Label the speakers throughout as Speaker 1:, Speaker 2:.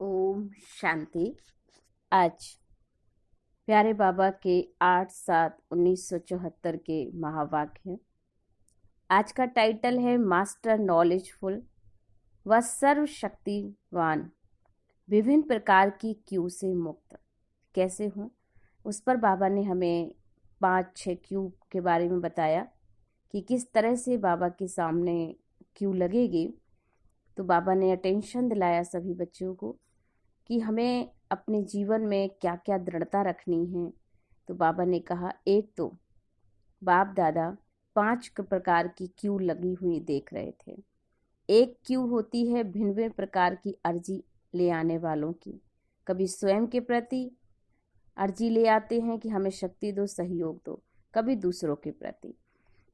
Speaker 1: ओम शांति। आज प्यारे बाबा के 8/7/1974 के महावाक्य। आज का टाइटल है मास्टर नॉलेजफुल व सर्वशक्तिवान, विभिन्न प्रकार की क्यू से मुक्त कैसे हूँ। उस पर बाबा ने हमें 5-6 क्यू के बारे में बताया कि किस तरह से बाबा के सामने क्यू लगेगी। तो बाबा ने अटेंशन दिलाया सभी बच्चों को कि हमें अपने जीवन में क्या क्या दृढ़ता रखनी है। तो बाबा ने कहा, एक तो बाप दादा 5 प्रकार की क्यू लगी हुई देख रहे थे। एक क्यू होती है भिन्न भिन्न प्रकार की अर्जी ले आने वालों की। कभी स्वयं के प्रति अर्जी ले आते हैं कि हमें शक्ति दो, सहयोग दो, कभी दूसरों के प्रति।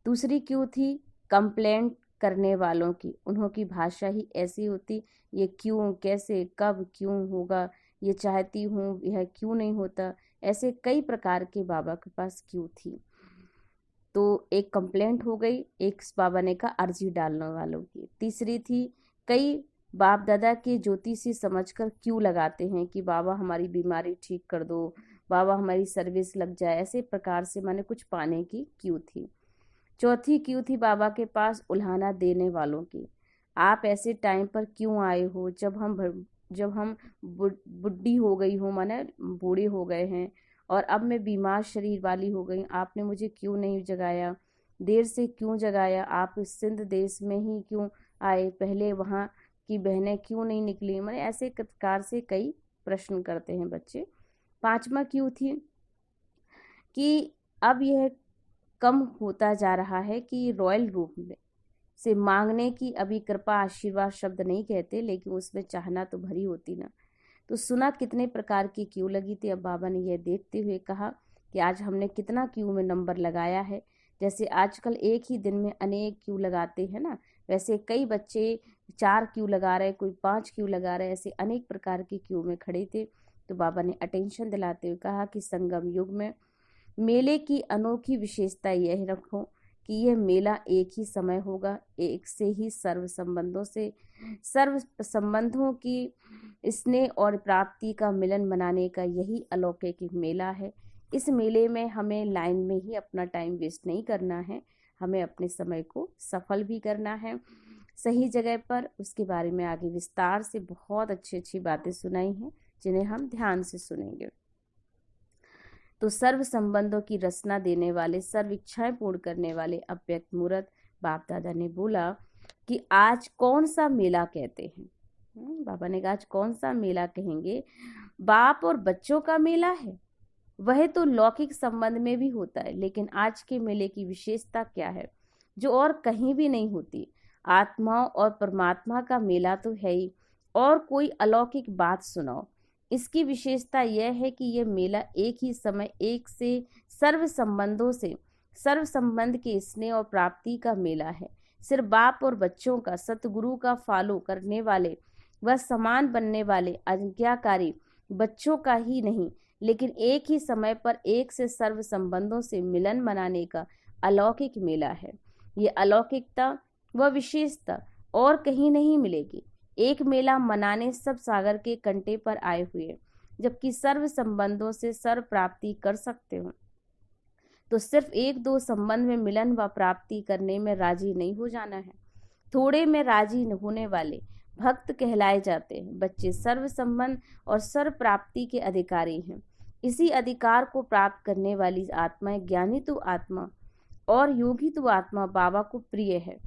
Speaker 1: दूसरी क्यू थी कंप्लेंट करने वालों की। उन्हों की भाषा ही ऐसी होती, ये क्यों, कैसे, कब, क्यों होगा, ये चाहती हूँ, यह क्यों नहीं होता। ऐसे कई प्रकार के बाबा के पास क्यू थी। तो एक कंप्लेंट हो गई, एक बाबा ने कहा अर्जी डालने वालों की। तीसरी थी कई बाप दादा के ज्योतिषी समझकर क्यू लगाते हैं कि बाबा हमारी बीमारी ठीक कर दो, बाबा हमारी सर्विस लग जाए। ऐसे प्रकार से माने कुछ पाने की क्यू थी। चौथी क्यू थी बाबा के पास उल्हाना देने वालों की। आप ऐसे टाइम पर क्यों आए हो जब हम बुढ़ी हो गई हूँ, माने बूढ़े हो गए हैं और अब मैं बीमार शरीर वाली हो गई। आपने मुझे क्यों नहीं जगाया, देर से क्यों जगाया, आप इस सिंध देश में ही क्यों आए, पहले वहाँ की बहनें क्यों नहीं निकली। माने ऐसे प्रकार से कई प्रश्न करते हैं बच्चे। 5वां क्यू थी कि अब यह कम होता जा रहा है कि रॉयल रूप में से मांगने की अभी कृपा आशीर्वाद शब्द नहीं कहते, लेकिन उसमें चाहना तो भरी होती ना। तो सुना कितने प्रकार की क्यू लगी थी। अब बाबा ने यह देखते हुए कहा कि आज हमने कितना क्यू में नंबर लगाया है। जैसे आजकल एक ही दिन में अनेक क्यू लगाते हैं ना, वैसे कई बच्चे 4 क्यू लगा रहे, कोई 5 क्यू लगा रहे, ऐसे अनेक प्रकार की क्यू में खड़े थे। तो बाबा ने अटेंशन दिलाते हुए कहा कि संगम युग में मेले की अनोखी विशेषता यह रखो कि यह मेला एक ही समय होगा, एक से ही सर्व संबंधों की स्नेह और प्राप्ति का मिलन मनाने का यही अलौकिक मेला है। इस मेले में हमें लाइन में ही अपना टाइम वेस्ट नहीं करना है, हमें अपने समय को सफल भी करना है सही जगह पर। उसके बारे में आगे विस्तार से बहुत अच्छी बातें सुनाई हैं, जिन्हें हम ध्यान से सुनेंगे। तो सर्व संबंधों की रचना देने वाले, सर्व इच्छाएं पूर्ण करने वाले अव्यक्त मूर्त बाप दादा ने बोला कि आज कौन सा मेला कहते हैं। बाबा ने कहा आज कौन सा मेला कहेंगे। बाप और बच्चों का मेला है। वह तो लौकिक संबंध में भी होता है, लेकिन आज के मेले की विशेषता क्या है जो और कहीं भी नहीं होती। आत्माओं और परमात्मा का मेला तो है ही, और कोई अलौकिक बात सुनाओ। इसकी विशेषता यह है कि यह मेला एक ही समय एक से सर्व संबंध के स्नेह और प्राप्ति का मेला है। सिर्फ बाप और बच्चों का, सतगुरु का फॉलो करने वाले व समान बनने वाले आज्ञाकारी बच्चों का ही नहीं, लेकिन एक ही समय पर एक से सर्व संबंधों से मिलन मनाने का अलौकिक मेला है। ये अलौकिकता व विशेषता और कहीं नहीं मिलेगी। एक मेला मनाने सब सागर के कंटे पर आए हुए, जबकि सर्व संबंधों से सर्व प्राप्ति कर सकते हो तो सिर्फ 1-2 संबंध में मिलन व प्राप्ति करने में राजी नहीं हो जाना है। थोड़े में राजी न होने वाले भक्त कहलाए जाते हैं। बच्चे सर्व संबंध और सर्व प्राप्ति के अधिकारी हैं। इसी अधिकार को प्राप्त करने वाली आत्माएं, ज्ञानी तो आत्मा और योगी तो आत्मा बाबा को प्रिय है।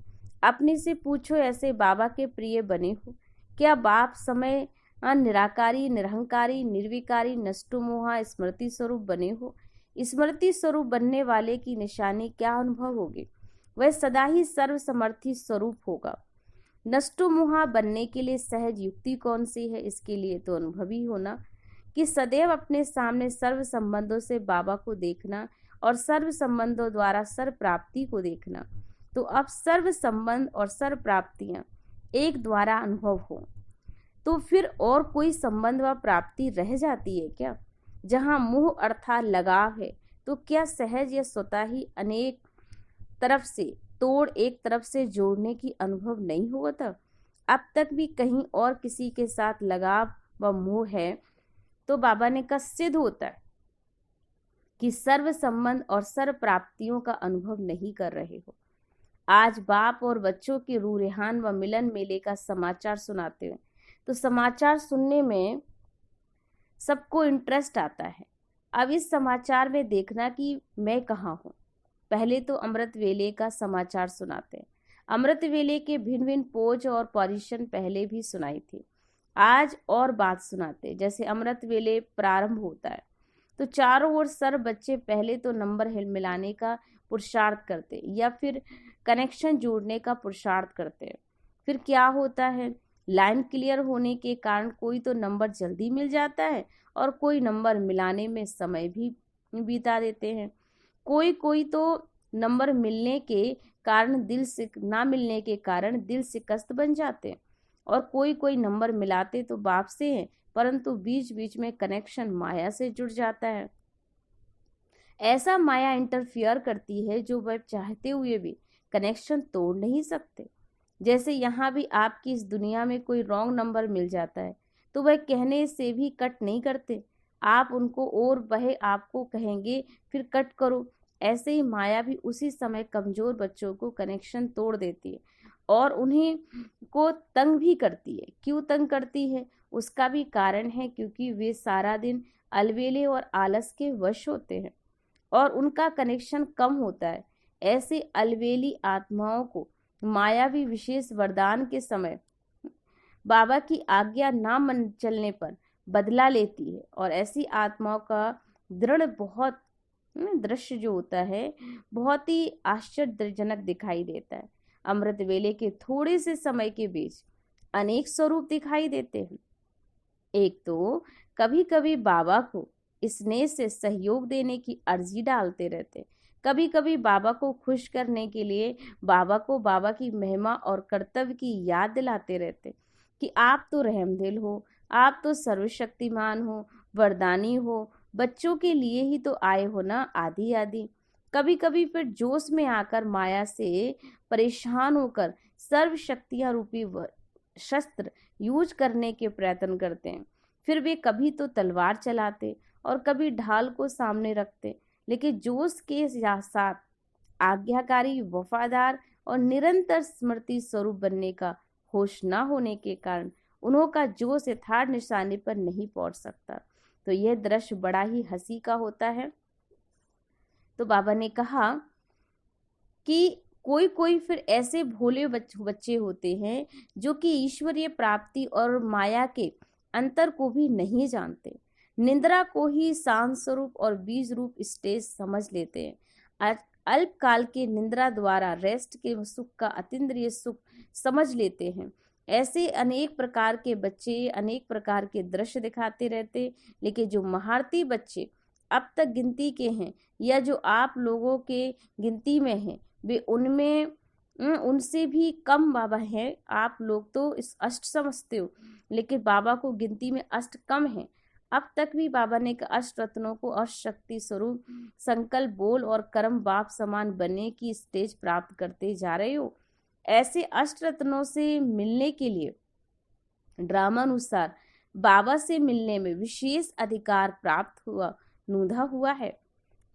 Speaker 1: अपने से पूछो, ऐसे बाबा के प्रिय बने हो क्या? बाप समय निराकारी, निरहंकारी, निर्विकारी, नष्टोमोहा स्मृति स्वरूप बने हो। स्मृति स्वरूप बनने वाले की निशानी क्या अनुभव होगी? वह सदा ही सर्वसमर्थी स्वरूप होगा। नष्टोमोहा बनने के लिए सहज युक्ति कौन सी है? इसके लिए तो अनुभवी होना कि सदैव अपने सामने सर्व संबंधों से बाबा को देखना और सर्व संबंधों द्वारा सर्व प्राप्ति को देखना। तो अब सर्व संबंध और सर्व प्राप्तियां एक द्वारा अनुभव हो तो फिर और कोई संबंध व प्राप्ति रह जाती है क्या? जहाँ मोह अर्थात लगाव है, तो क्या सहज या स्वतः ही अनेक तरफ से तोड़ एक तरफ से जोड़ने की अनुभव नहीं हुआ था? अब तक भी कहीं और किसी के साथ लगाव व मोह है, तो बाबा ने कहा सिद्ध होता है कि सर्व संबंध और सर्व प्राप्तियों का अनुभव नहीं कर रहे हो। आज बाप और बच्चों के रूरेहान व मिलन मेले का समाचार सुनाते हैं, तो समाचार सुनने में सबको इंटरेस्ट आता है। अब इस समाचार में देखना कि मैं कहाँ हूँ। पहले तो अमृत वेले का समाचार सुनाते हैं। अमृत वेले के भिन्न भिन्न पोज और पोजीशन पहले भी सुनाई थी। आज और बात सुनाते, जैसे अमृत वेले प्रारंभ होता है तो चारों ओर सर बच्चे पहले तो नंबर मिलाने का पुरुषार्थ करते या फिर कनेक्शन जोड़ने का पुरुषार्थ करते हैं। फिर क्या होता है, लाइन क्लियर होने के कारण कोई तो नंबर जल्दी मिल जाता है और कोई नंबर मिलाने में समय भी बिता देते हैं। कोई तो नंबर मिलने के कारण ना मिलने के कारण दिल शिकस्त बन जाते हैं, और कोई नंबर मिलाते तो बाप से हैं, परंतु बीच बीच में कनेक्शन माया से जुड़ जाता है। ऐसा माया इंटरफियर करती है जो वह चाहते हुए भी कनेक्शन तोड़ नहीं सकते। जैसे यहाँ भी आपकी इस दुनिया में कोई रॉन्ग नंबर मिल जाता है तो वह कहने से भी कट नहीं करते, आप उनको और वह आपको कहेंगे फिर कट करो। ऐसे ही माया भी उसी समय कमजोर बच्चों को कनेक्शन तोड़ देती है और उन्हें को तंग भी करती है। क्यों तंग करती है, उसका भी कारण है, क्योंकि वे सारा दिन अलवेले और आलस के वश होते हैं और उनका कनेक्शन कम होता है। ऐसे अलवेली आत्माओं को माया भी विशेष वरदान के समय बाबा की आज्ञा ना मन चलने पर बदला लेती है, और ऐसी आत्माओं का बहुत दृश्य जो होता है बहुत ही आश्चर्यजनक दिखाई देता है। अमृत वेले के थोड़े से समय के बीच अनेक स्वरूप दिखाई देते हैं। एक तो कभी कभी बाबा को स्नेह से सहयोग देने की अर्जी डालते रहते, कभी कभी बाबा को खुश करने के लिए बाबा को बाबा की महिमा और कर्तव्य की याद दिलाते रहते कि आप तो रहमदिल हो, आप तो सर्वशक्तिमान हो, वरदानी हो, बच्चों के लिए ही तो आए हो ना, आदि आदि। कभी कभी फिर जोश में आकर माया से परेशान होकर सर्व शक्तियां रूपी शस्त्र यूज करने के प्रयत्न करते हैं। फिर वे कभी तो तलवार चलाते और कभी ढाल को सामने रखते, लेकिन जोश के साथ आज्ञाकारी, वफादार और निरंतर स्मृति स्वरूप बनने का होश न होने के कारण उन्हों का जोश यथार्थ निशाने पर नहीं पहुंच सकता। तो यह दृश्य बड़ा ही हंसी का होता है। तो बाबा ने कहा कि कोई फिर ऐसे भोले बच्चे होते हैं जो कि ईश्वरीय प्राप्ति और माया के अंतर को भी नहीं जानते, निंद्रा को ही शांत स्वरूप और बीज रूप स्टेज समझ लेते हैं, अल्पकाल के निंद्रा द्वारा रेस्ट के सुख का अतीन्द्रिय सुख समझ लेते हैं। ऐसे अनेक प्रकार के बच्चे अनेक प्रकार के दृश्य दिखाते रहते, लेकिन जो महारथी बच्चे अब तक गिनती के हैं या जो आप लोगों के गिनती में हैं, वे उनमें उनसे भी कम बाबा हैं। आप लोग तो इस अष्ट समझते हो, लेकिन बाबा को गिनती में अष्ट कम है। अब तक भी बाबा ने अष्ट रत्नों को अष्ट शक्ति स्वरूप संकल्प, बोल और कर्म बाप समान बनने की स्टेज प्राप्त करते जा रहे हो। ऐसे अष्ट रत्नों से मिलने के लिए ड्रामानुसार बाबा से मिलने में विशेष अधिकार प्राप्त हुआ नूंधा हुआ है।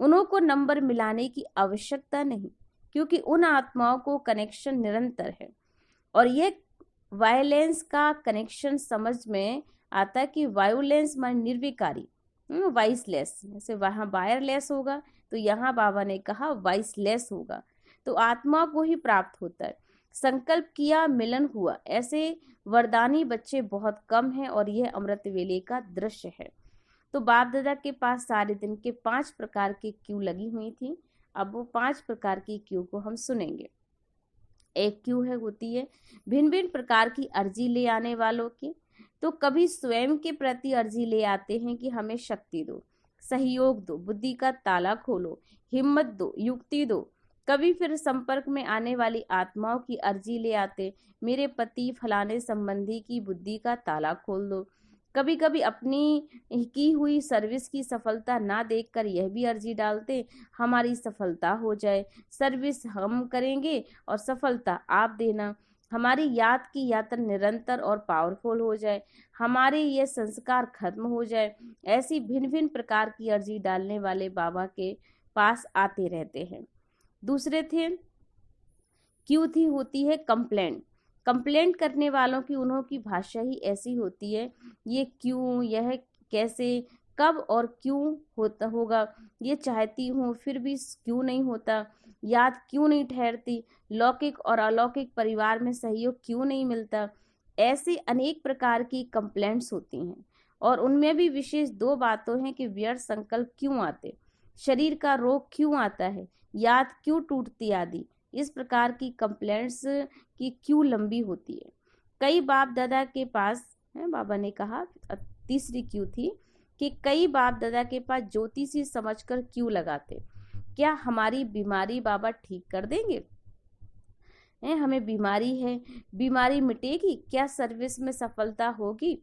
Speaker 1: उन्हों को नंबर मिलाने की आवश्यकता नहीं, क्योंकि उन आत्माओं को कनेक्शन निरंतर है। और यह वायलेंस का कनेक्शन समझ में आता कि वायोलेंस मान निर्विकारी, वाइसलेस। जैसे वहाँ वायरलेस होगा तो यहाँ बाबा ने कहा वाइसलेस होगा, तो आत्मा को ही प्राप्त होता है। संकल्प किया, मिलन हुआ। ऐसे वरदानी बच्चे बहुत कम हैं और यह अमृत वेले का दृश्य है। तो बाप दादा के पास सारे दिन के 5 प्रकार की क्यू लगी हुई थी। अब वो 5 प्रकार की क्यू को हम सुनेंगे। एक क्यू होती है भिन्न भिन्न प्रकार की अर्जी ले आने वालों की। तो कभी स्वयं के प्रति अर्जी ले आते हैं कि हमें शक्ति दो, सहयोग दो, बुद्धि का ताला खोलो, हिम्मत दो, युक्ति दो। कभी फिर संपर्क में आने वाली आत्माओं की अर्जी ले आते, मेरे पति फलाने संबंधी की बुद्धि का ताला खोल दो। कभी कभी अपनी की हुई सर्विस की सफलता ना देखकर यह भी अर्जी डालते, हमारी सफलता हो जाए, सर्विस हम करेंगे और सफलता आप देना। हमारी याद की यात्रा निरंतर और पावरफुल हो जाए, हमारे ये संस्कार खत्म हो जाए, ऐसी भिन्न भिन्न प्रकार की अर्जी डालने वाले बाबा के पास आते रहते हैं। दूसरे थे क्यों थी होती है कंप्लेंट। कंप्लेंट करने वालों की उन्हों की भाषा ही ऐसी होती है, ये क्यों, यह कैसे, कब और क्यों होता होगा, ये चाहती हूँ फिर भी क्यों नहीं होता, याद क्यों नहीं ठहरती, लौकिक और अलौकिक परिवार में सहयोग क्यों नहीं मिलता। ऐसे अनेक प्रकार की कंप्लेंट्स होती हैं और उनमें भी विशेष दो बातों हैं कि व्यर्थ संकल्प क्यों आते, शरीर का रोग क्यों आता है, याद क्यों टूटती आदि। इस प्रकार की कंप्लेंट्स की क्यों लंबी होती है। कई बाप दादा के पास है, बाबा ने कहा तीसरी क्यों थी कि कई बाप दादा के पास ज्योतिषी समझकर क्यों लगाते, क्या हमारी बीमारी बाबा ठीक कर देंगे, हमें बीमारी है, बीमारी मिटेगी, क्या सर्विस में सफलता होगी,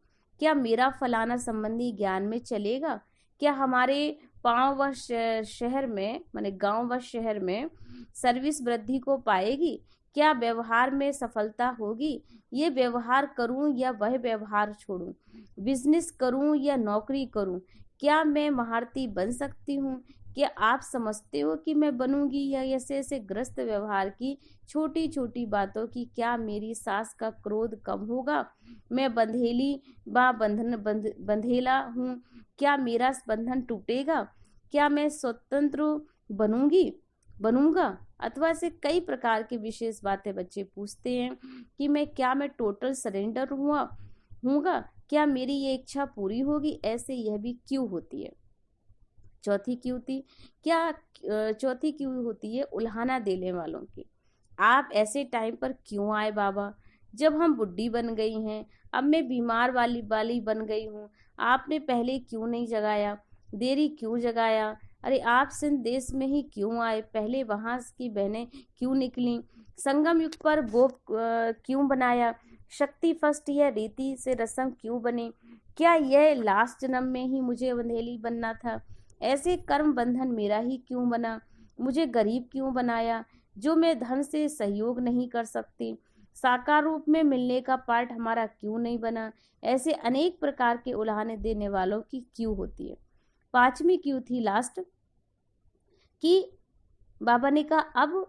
Speaker 1: क्या मेरा फलाना संबंधी ज्ञान में चलेगा, क्या हमारे पांव व शहर में माने गांव व शहर में सर्विस वृद्धि को पाएगी, क्या व्यवहार में सफलता होगी, ये व्यवहार करूं या वह व्यवहार छोड़ूं, बिजनेस करूं या नौकरी करूं, क्या मैं महारथी बन सकती हूँ, क्या आप समझते हो कि मैं बनूंगी, या ऐसे ग्रस्त व्यवहार की छोटी छोटी बातों की क्या मेरी सास का क्रोध कम होगा, मैं बंधेली बंधेला हूँ, क्या मेरा बंधन टूटेगा, क्या मैं स्वतंत्र बनूंगा। अथवा से कई प्रकार की विशेष बातें बच्चे पूछते हैं कि मैं टोटल सरेंडर हूँगा, क्या मेरी ये इच्छा पूरी होगी। ऐसे यह भी क्यों होती है। चौथी क्यों होती है उल्हाना देने वालों की। आप ऐसे टाइम पर क्यों आए बाबा, जब हम बुढ़ी बन गई हैं, अब मैं बीमार वाली बन गई हूँ, आपने पहले क्यों नहीं जगाया, देरी क्यों जगाया, अरे आप सिंध देश में ही क्यों आए, पहले वहां की बहनें क्यों निकली, संगम युग पर गोप क्यों बनाया, शक्ति फर्स्ट यह रीति से रस्म क्यों बनी, क्या यह लास्ट जन्म में ही मुझे बंधेली बनना था, ऐसे कर्म बंधन मेरा ही क्यों बना, मुझे गरीब क्यों बनाया, जो मैं धन से सहयोग नहीं कर सकती, साकार रूप में मिलने का पार्ट हमारा क्यों नहीं बना। ऐसे अनेक प्रकार के उल्हाने देने वालों की क्यों होती है। पांचवी क्यों थी लास्ट कि बाबा ने कहा अब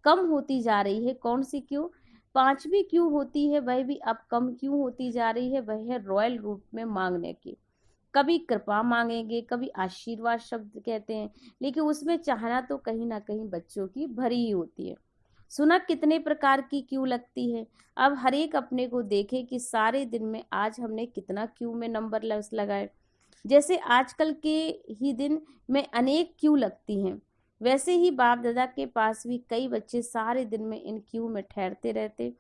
Speaker 1: कम होती जा रही है। कौन सी क्यों। पांचवी क्यों होती है वह भी अब कम क्यों होती जा रही है, वह है रॉयल रूप में मांगने की। कभी कृपा मांगेंगे, कभी आशीर्वाद शब्द कहते हैं, लेकिन उसमें चाहना तो कहीं ना कहीं बच्चों की भरी ही होती है। सुना कितने प्रकार की क्यों लगती है। अब हर एक अपने को देखे कि सारे दिन में आज हमने कितना क्यों में नंबर लगाए। जैसे आजकल के ही दिन में अनेक क्यों लगती हैं, वैसे ही बाप दादा के पास भी कई बच्चे सारे दिन में इन क्यों में ठहरते रहते,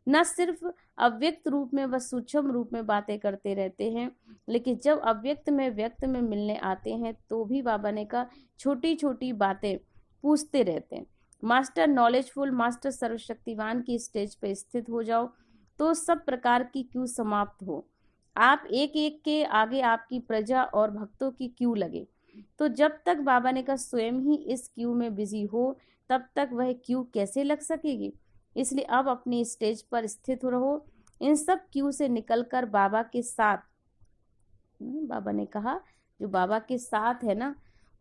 Speaker 1: न सिर्फ अव्यक्त रूप में व सूक्ष्म रूप में बातें करते रहते हैं, लेकिन जब अव्यक्त में व्यक्त में मिलने आते हैं तो भी बाबा ने कहा छोटी छोटी बातें पूछते रहते हैं। मास्टर नॉलेजफुल, मास्टर सर्वशक्तिवान की स्टेज पर स्थित हो जाओ तो सब प्रकार की क्यों समाप्त हो। आप एक एक के आगे आपकी प्रजा और भक्तों की क्यों लगे। तो जब तक बाबा ने कहा स्वयं ही इस क्यू में बिजी हो तब तक वह क्यू कैसे लग सकेगी। इसलिए अब अपनी स्टेज पर स्थित रहो, इन सब क्यू से निकलकर बाबा के साथ, बाबा ने कहा जो बाबा के साथ है ना,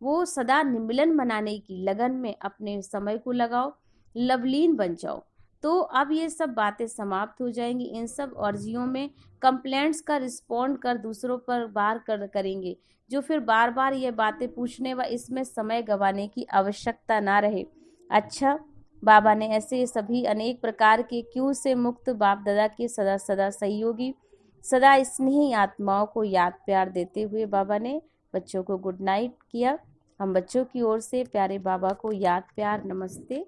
Speaker 1: वो सदा निमिलन मनाने की लगन में अपने समय को लगाओ, लवलीन बन जाओ। तो अब ये सब बातें समाप्त हो जाएंगी। इन सब अर्जियों में कंप्लेंट्स का रिस्पॉन्ड कर दूसरों पर करेंगे, जो फिर बार बार ये बातें पूछने व इसमें समय गंवाने की आवश्यकता ना रहे। अच्छा, बाबा ने ऐसे सभी अनेक प्रकार के क्यों से मुक्त बाप दादा के सदा सदा सहयोगी, सदा स्नेही आत्माओं को याद प्यार देते हुए बाबा ने बच्चों को गुड नाइट किया। हम बच्चों की ओर से प्यारे बाबा को याद प्यार नमस्ते